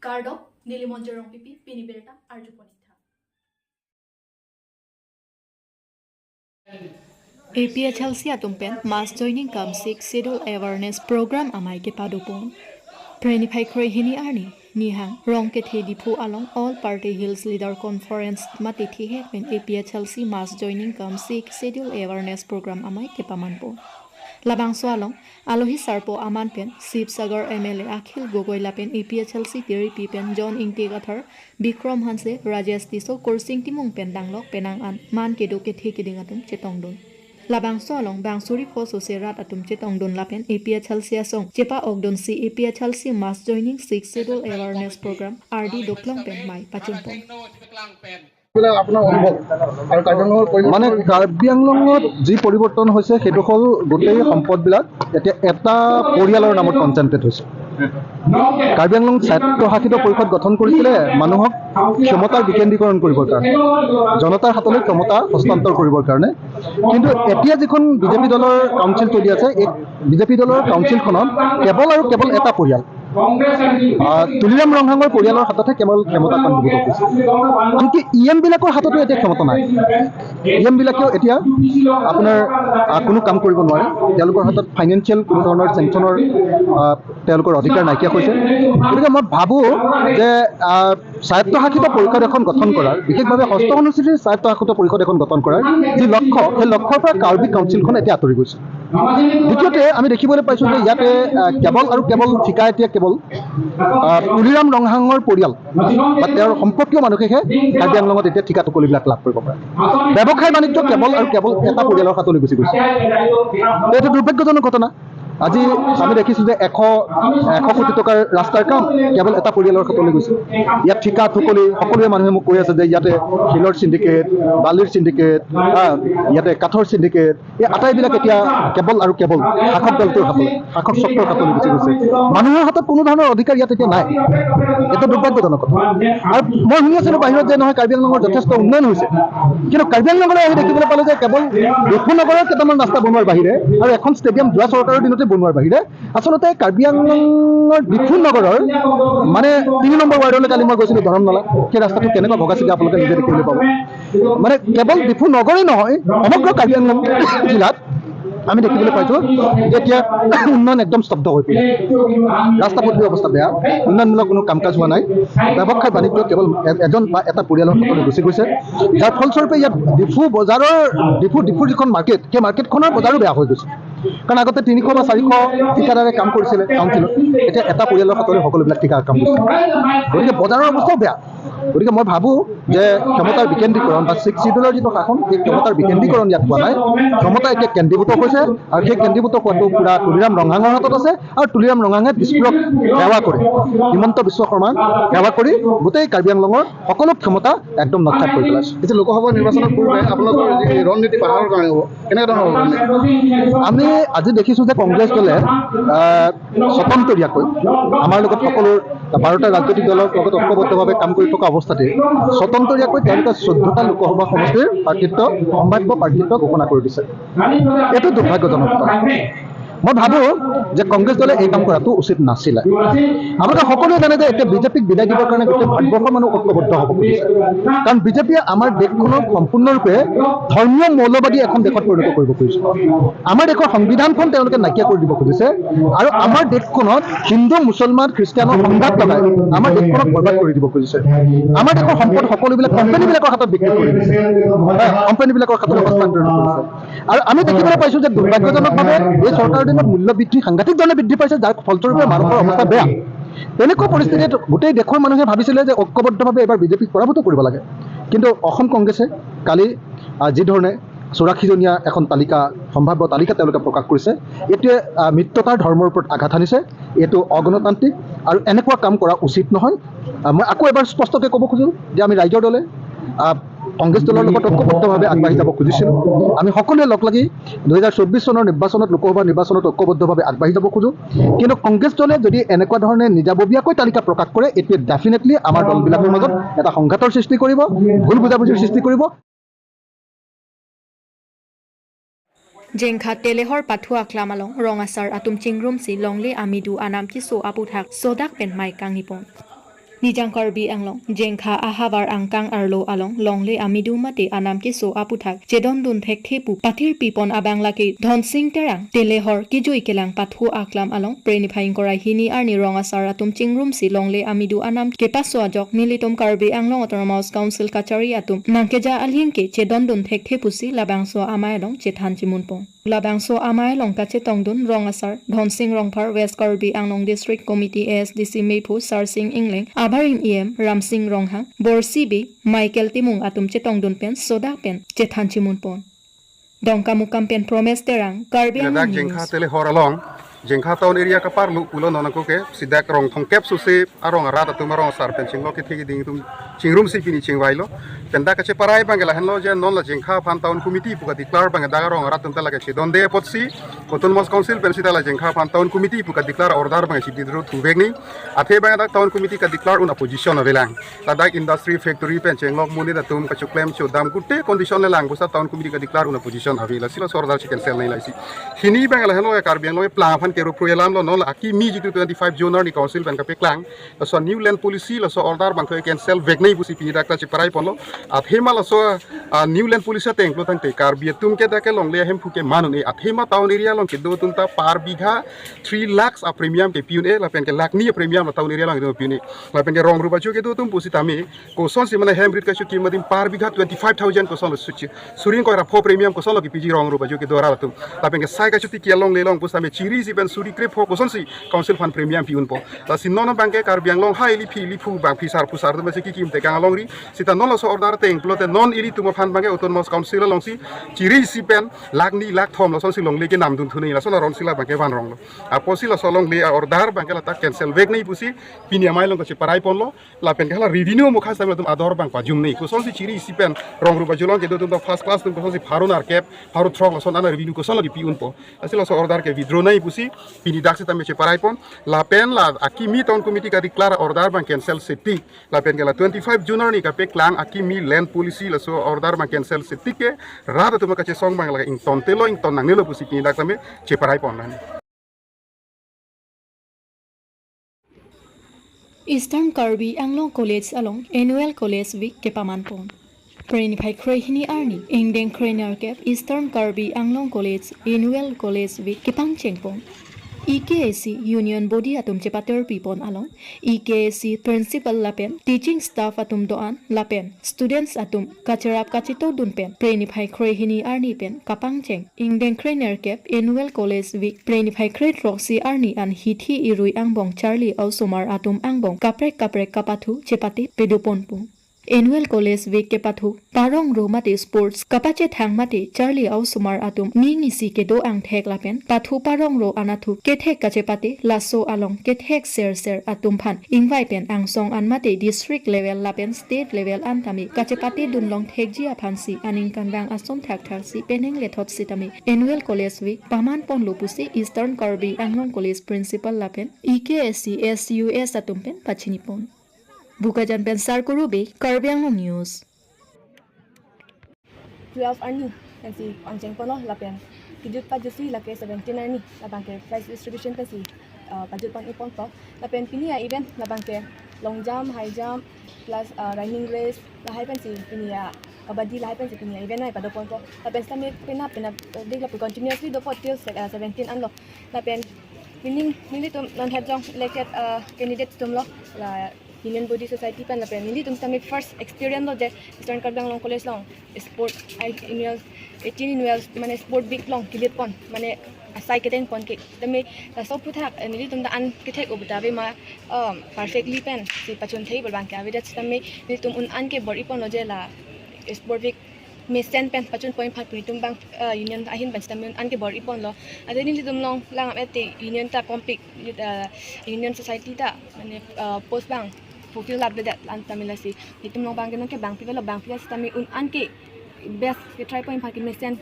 Karbi Anglong pipi piniberta arjuponita. APHLC atumpen mass joining come 6 schedule awareness program amai ke padupon. Prenify kore hini arni nihang rong ke thedi phu along all party hills leader conference matithi he pen APHLC mass joining come 6 schedule awareness program amai ke pamanpo. Labang soalong alohi sarpo aman pen Sip Sagar MLA Akhil Gogoi lapen APHLC Tiri pen John Ingti Gathar Bikram Hanse Rajesh Tiso Kursing Timung pen danglok penang an man kedo ke theki dingatum chetongdon. Labang soalong bang suri po soserat atum chetongdon lapen APHLC asong chepa ogdon si APHLC mass joining 6 schedule awareness program RD doklong pen mai pachunpon. মানে কাৰ্বি আংলঙত যি পৰিৱৰ্তন হৈছে সেইটো হ'ল গোটেই সম্পদবিলাক এতিয়া এটা পৰিয়ালৰ নামত কনচেন্ট্ৰেট হৈছে। কাৰ্বি আংলং স্বায়ত্তশাসিত পৰিষদ গঠন কৰিছিলে মানুহক ক্ষমতাৰ বিকেন্দ্ৰীকৰণ কৰিবৰ কাৰণে, জনতাৰ হাতলৈ ক্ষমতা হস্তান্তৰ কৰিবৰ কাৰণে। কিন্তু এতিয়া যিখন বিজেপি দলৰ কাউন্সিল চলি আছে, এই বিজেপি দলৰ কাউন্সিলখনত কেৱল আৰু কেৱল এটা পৰিয়াল তুলিৰাম ৰংহাঙৰ পৰিয়ালৰ হাততে কেৱল ক্ষমতা কণ্ঠীভূত হৈছে। আনকি EM বিলাকৰ হাততো এতিয়া ক্ষমতা নাই। EM বিলাকেও এতিয়া আপোনাৰ কোনো কাম কৰিব নোৱাৰে। তেওঁলোকৰ হাতত ফাইনেন্সিয়েল কোনো ধৰণৰ চেংচনৰ তেওঁলোকৰ অধিকাৰ নাইকিয়া হৈছে। গতিকে মই ভাবোঁ যে স্বায়ত্তশাসিত পৰিষদ এখন গঠন কৰাৰ, বিশেষভাৱে ষষ্ঠ অনুসূচীৰ স্বায়ত্তশাসিত পৰিষদ এখন গঠন কৰাৰ যি লক্ষ্য, সেই লক্ষ্যৰ পৰা কাৰ্বি কাউন্সিলখন এতিয়া আঁতৰি গৈছে। দ্বিতীয়তে আমি দেখিবলৈ পাইছোঁ যে ইয়াতে কেৱল আৰু কেৱল ঠিকা এতিয়া কেৱল তুলিৰাম ৰংহাঙৰ পৰিয়াল বা তেওঁৰ সম্পৰ্কীয় মানুহেহে কাৰ্বি আংলঙত এতিয়া ঠিকা টুকুলিবিলাক লাভ কৰিব পাৰে। ব্যৱসায় বাণিজ্য কেৱল আৰু কেৱল এটা পৰিয়ালৰ হাতলৈ গুচি গৈছে। এইটো দুৰ্ভাগ্যজনক ঘটনা। আজি আমি দেখিছোঁ যে 100 কোটি টকাৰ ৰাস্তাৰ কাম কেৱল এটা পৰিয়ালৰ হাতলৈ গৈছে। ইয়াত ঠিকা টুকুলি সকলোৱে মানুহে মোক কৈ আছে যে ইয়াতে শিলৰ চিণ্ডিকেট, বালিৰ চিণ্ডিকেট, ইয়াতে কাঠৰ চিণ্ডিকেট, এই আটাইবিলাক এতিয়া কেৱল আৰু কেৱল শাসক দলটোৰ হাতলৈ, শাসক চক্ৰৰ হাতলৈ গুচি গৈছে। মানুহৰ হাতত কোনো ধৰণৰ অধিকাৰ ইয়াত এতিয়া নাই। এইটো দুৰ্ভাগ্যজনক কথা। আৰু মই শুনি আছিলোঁ বাহিৰত যে নহয় কাৰ্বি আংলঙৰ যথেষ্ট উন্নয়ন হৈছে, কিন্তু কাৰ্বি আংলঙলৈ আহি দেখিবলৈ পালোঁ যে কেৱল ডিফুনগৰৰ কেইটামান ৰাস্তা বনোৱাৰ বাহিৰে আৰু এখন ষ্টেডিয়াম যোৱা চৰকাৰৰ দিনতে বনোৱাৰ বাহিৰে আচলতে কাৰ্বি আংলঙৰ ডিফুনগৰৰ মানে 3 নম্বৰ ৱাৰ্ডলৈ কালি মই গৈছিলোঁ ধৰমনলা, সেই ৰাস্তাটো কেনেকুৱা ভগা চিগা আপোনালোকে নিজে দেখিবলৈ পাব। মানে কেৱল ডিফুনগৰেই নহয়, সমগ্ৰ কাৰ্বি আংলং জিলাত আমি দেখিবলৈ পাইছোঁ এতিয়া উন্নয়ন একদম স্তব্ধ হৈ পৰিছে। ৰাস্তা পদূলিৰ অৱস্থা বেয়া, উন্নয়নমূলক কোনো কাম কাজ হোৱা নাই। ব্যৱসায় বাণিজ্য কেৱল এজন বা এটা পৰিয়ালৰ হাতলৈ গুচি গৈছে, যাৰ ফলস্বৰূপে ইয়াত ডিফুৰ যিখন মাৰ্কেট, সেই মাৰ্কেটখনৰ বজাৰো বেয়া হৈ গৈছে। কাৰণ আগতে 300 বা 400 ঠিকাদাৰে কাম কৰিছিলে কাউন্সিলত, এতিয়া এটা পৰিয়ালৰ হাতলৈ সকলোবিলাক ঠিকাৰ কাম কৰিছে। গতিকে বজাৰৰ অৱস্থাও বেয়া। গতিকে মই ভাবোঁ যে ক্ষমতাৰ বিকেন্দ্ৰীকৰণ বা 6 শিডিউলৰ যিটো শাসন, সেই ক্ষমতাৰ বিকেন্দ্ৰীকৰণ ইয়াত হোৱা নাই। ক্ষমতা এতিয়া কেন্দ্ৰীভূত হৈছে আৰু সেই কেন্দ্ৰীভূত হোৱাটো পুৰা তুলিৰাম ৰংহাঙৰ হাতত আছে। আৰু তুলিৰাম ৰংহাঙে দিছপুৰক সেৱা কৰি, হিমন্ত বিশ্ব শৰ্মাক সেৱা কৰি গোটেই কাৰ্বি আংলঙৰ সকলো ক্ষমতা একদম নক্ষাত কৰি পেলাইছে। এতিয়া লোকসভা নিৰ্বাচনৰ পূৰ্বে আপোনালোকৰ যি ৰণনীতি পাহাৰৰ কাৰণে হ'ব, কেনেকুৱা ধৰণৰ হ'ব? আমি আজি দেখিছোঁ যে কংগ্ৰেছ দলে স্বতন্ত্ৰীয়াকৈ আমাৰ লগত সকলো 12টা ৰাজনৈতিক দলৰ লগত ঐক্যবদ্ধভাৱে কাম কৰি থকা অৱস্থাতে স্বতন্ত্ৰীয়াকৈ তেওঁলোকে 14টা লোকসভা সমষ্টিৰ সম্ভাৱ্য প্ৰাৰ্থিত্ব ঘোষণা কৰি দিছে। এইটো দুৰ্ভাগ্যজনক কথা। মই ভাবোঁ যে কংগ্ৰেছ দলে এই কাম কৰাটো উচিত নাছিলে। আপোনালোকে সকলোৱে জানে যে এতিয়া বিজেপিক বিদায় দিবৰ কাৰণে গোটেই ভাৰতবৰ্ষৰ মানুহ ঐক্যবদ্ধ হ'ব খুজিছে। কাৰণ বিজেপিয়ে আমাৰ দেশখনক সম্পূৰ্ণৰূপে ধৰ্মীয় মৌলবাদী এখন দেশত পৰিণত কৰিব খুজিছে। আমাৰ দেশৰ সংবিধানখন তেওঁলোকে নাইকিয়া কৰি দিব খুজিছে আৰু আমাৰ দেশখনত হিন্দু, মুছলমান, খ্ৰীষ্টিয়ানৰ সংঘাত লগাই আমাৰ দেশখনক বৰবাদ কৰি দিব খুজিছে। আমাৰ দেশৰ সম্পদ সকলোবিলাক কোম্পানীবিলাকৰ হাতত বিক্ৰী কৰি দিছে, কোম্পানীবিলাকৰ হাতলৈ হস্তান্তৰিত কৰিছে। আৰু আমি দেখিবলৈ পাইছোঁ যে দুৰ্ভাগ্যজনকভাৱে এই চৰকাৰৰ দিনত মূল্য বৃদ্ধি সাংঘাতিক ধৰণে বৃদ্ধি পাইছে, যাৰ ফলস্বৰূপে মানুহৰ অৱস্থা বেয়া। তেনেকুৱা পৰিস্থিতিত গোটেই দেশৰ মানুহে ভাবিছিলে যে ঐক্যবদ্ধভাৱে এইবাৰ বিজেপিক পৰাভূত কৰিব লাগে। কিন্তু অসম কংগ্ৰেছে কালি যিধৰণে 84জনীয়া এখন সম্ভাৱ্য তালিকা তেওঁলোকে প্ৰকাশ কৰিছে, এইটোৱে মিত্ৰতাৰ ধৰ্মৰ ওপৰত আঘাত আনিছে। এইটো অগণতান্ত্ৰিক আৰু এনেকুৱা কাম কৰা উচিত নহয়। মই আকৌ এবাৰ স্পষ্টকৈ ক'ব খোজোঁ যে আমি ৰাইজৰ দলে কংগ্ৰেছ দলৰ লগত ঐক্যবদ্ধভাৱে আগবাঢ়ি যাব খুজিছিলোঁ। আমি সকলোৱে লগ লাগি 2024 চনৰ নিৰ্বাচনত, লোকসভা নিৰ্বাচনত ঐক্যবদ্ধভাৱে আগবাঢ়ি যাব খোজোঁ। কিন্তু কংগ্ৰেছ দলে যদি এনেকুৱা ধৰণে নিজাববীয়াকৈ তালিকা প্ৰকাশ কৰে, এইটোৱে ডেফিনেটলি আমাৰ দলবিলাকৰ মাজত এটা সংঘাতৰ সৃষ্টি কৰিব, ভুল বুজাবুজিৰ সৃষ্টি কৰিব। Jengkha telehor pathua klamalong rongasar atum chingrum si longli amidu anam ki so aputhak sodak pen mai kangipon. Nijang Karbi Anglong jengkha ahabar angkang arlo along longle amidu mate anam ke so aputhak jedon dun thek thepu pathir pipon abangla ke dhon sing terang telehor ki joi kelang pathu aklam along preniphaing korai hini arni ronga saratum chingrum si longle amidu anam ke paso ajok nilitom Karbi Anglong autonomous council kachari atum nangkeja alhin ke jedon dun thek thepu si labangso amai long chethan chimunpon labangso amai long kache tongdun ronga sar dhon sing rongphar West Karbi Anglong district committee ASDC mepu sar sing ingling Abarim EM Ramsing Ronghang Borsi B Michael Timung atum chetong dun pen soda pen chethan chimun pon dongka mukam pen promise terang Karbi Anglong jengkha tele hor along jengkha town area ka parlu ulo nonako ke sidak rong thongkep susi arong rat atum arong sar pen chinglo ke thegi ding tum chingrum si pini chingwailo penda kache parai bangela henlo je non la jengkha fan town committee puka declare bang daga rong rat tum tala ke donde potsi autonomous council pen sitala jengkha fan town committee puka declare order bang si didru thubegni athe bang da town committee ka declare un opposition avelang ladak industry factory pen chenglok muni da tum ka chuklem chu dam kutte condition lang busa town committee ka declare un opposition avela sila sordar chicken cell nei laisi hini bangela henlo Karbi Anglong plan fan ke ru program lo non aki mi jitu 25 January ni council ban ka pe klang so new land policy lo so order bang ko cancel veg nei busi pi dakta chi parai ponlo athema lo so new land policy te englo tang te Karbi tum ke da ke long le hem phuke manun e athema town area long ke do tum ta par bigha 3 lakhs a premium ke piun e la pen ke lakh ni premium la town area long do piun e la pen ke rong ru ba chu ke do tum pusi tami ko son si mana hybrid ka chu ki madim par bigha 25000 ko son lo suchi suring ko ra pho premium ko son lo ki piji rong ru ba chu ke do ra tum la pen ke sai ka chu ti ke long le long pusa me chiri si pen suri krep ho ko son si council fan premium piun po la sin non bang ke Karbi Anglong highly li phu bang pisar pusar do se ki kim te kang long ri sita non lo so order te englo te non ili tum fan bang ke autonomous council long si chiri si pen lak ni lak thom lo son si long le ke nam dun thuni la so ron sila bang ke van rong lo apo si lo so long le order bang ke la ta cancel veg nei pusi pini amai long ko che parai pon lo la pen ke la revenue mo khas tum ador bang pa jum nei ko son si chiri si pen rong ru ba julong ke do tum first class tum ko son si pharon ar cap pharo throng lo son ana revenue ko son lo ki piun po asilo so order ke withdraw nei pusi pini dak se tame che parai pon la pen la akimi town committee ka declare order bang cancel seti la pen ke la 25 January ni ka pe klang akimi land policy la so order bang cancel seti ke rada tum ka che song bang la ing ton telo ing ton nang nelo pusi pini dak tame che parai pon lan Eastern Karbi Anglong College along annual college week ke paman pon Prenify Krehini Arni Ingdeng Krener Cap Eastern Karbi Anglong College annual college week ke pang chengpon EKAC Union Body atum chepater pipon along EKAC Principal Lapen Teaching Staff atum doan Lapen Students atum kacharap kachito dunpen Prenify Krehini Arni pen kapang cheng Ingdeng Krener Cap annual college week Prenify Kret Roxy Arni an hithi irui angbong Charlie Ausomar atum angbong kaprek kapathu chepati pedupon pu Annual College Week ke pathu parong romati sports kapache thangmati Charlie Ausumar atum mingi si ke do ang thek lapen pathu parong ro anathu ke thek kache pati laso along ke thek ser atum phan invite pen ang song anmate district level lapen state level antami kache pati dunlong thek ji aphansi aning kanbang asom thak si peneng lethot sitami Annual College Week paman pon lopusi Eastern Karbi Anglong College Principal lapen EKSC SUS atum pen pachini pon Bukajan pensar kurube Karbi Anglong News 12 arni nanti angceng pono lapen kijut pajusi lake 17 arni lapang ke prize distribution kasi pajut pan ipon to lapen pini ya event lapang ke long jump high jump plus running race la hai pensi pini ya kabadi la hai pensi pini ya event ai pada pon to lapen stami pena dig lapu continuously do for till 17 anlo lapen winning tum non have jong elected candidate tum lo la Union Body Society pan lapen hindi tum tami first experience lo je Eastern Karbi Anglong College long sport ai annual 18 annual mane sport big long kilit pon mane asai keten pon ke tami ta so puthak hindi tum da an kithek obtabe ma perfectly pen si pachon thei bal bang ke ave dat tami ni tum un an ke bor ipon lo je la sport big Mesen pen pachun point phat puni tum bang union ahin ban tami an ke bor ipon lo ade ni tum long lang ate union ta compete union society ta mane post bang fulfill up that antamila si itum long bang ke bang pivel bang pila tami un an ke best ke try point phat ke mesen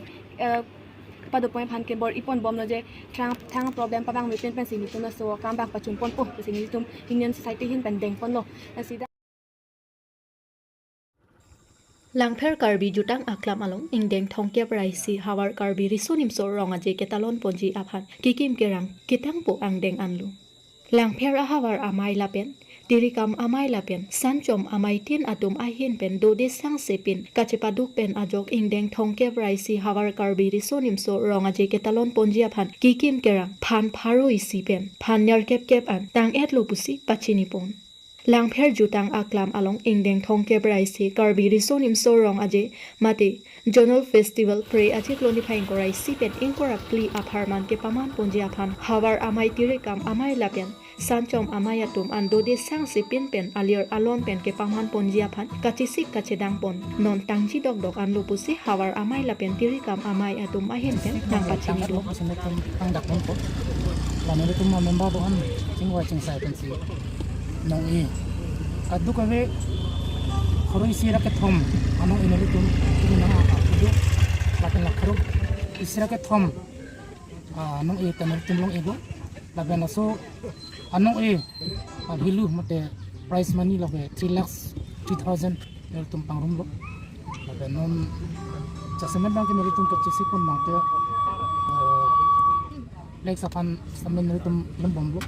pada point phan ke bor ipon bom lo je thang problem pa bang mi pen si ni tum so kam bang pachun pon po si ni tum union society hin ban deng pon lo si Langpher Karbi jutang aklam along ingdeng thongke praisi hawar Karbi risonim so ronga je ketalon ponji aphan kikim kerang kitang po angdeng anlu Langpher ahawar amai lapen tirikam amai lapen sanchom amai tin atum ahin pen dode sang sepin kachepaduk pen ajok ingdeng thongke braisi hawar karbi risonim so ronga je ketalon ponjia phan kikim kerang phan pharo isi pen phan ner kep an tang et lopusi pachini pon langpher jutang aklam along ingdeng thongke braisi karbi risonim so rong aje mate Jonal Festival pre ache kloni phain korai sipen inkora pli aparman ke paman ponjia phan hawar amai tirikam amai lapen sanchom amai atum andode sang sipin pen alier alon pen ke paman ponjia phan kachisik kachedang pon non tangji dok dok an lopusi hawar amai lapen tirikam amai atum ahin pen nang pachini do ang dak pon po lano ito mga member doon chingwa chingsai pen si nong i kaduk ave khoroi sira ke thom anong inali tum na adu lakan lakhro isra ke thom anong e tanong tumlong ego laban so anong e hilu mate price money labe 3,03,000 nel tum pangrum lo laban non jasemen bang ke nel tum purchase pun mate like sapan samen nel tum lembom lo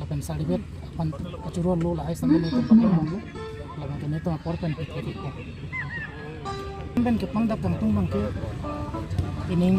laban salibet pan kacuro lo la hai samen nel tum pangrum lo laban ke neto apor pen pikir ko ben ke pangdak tang tung bang ke ining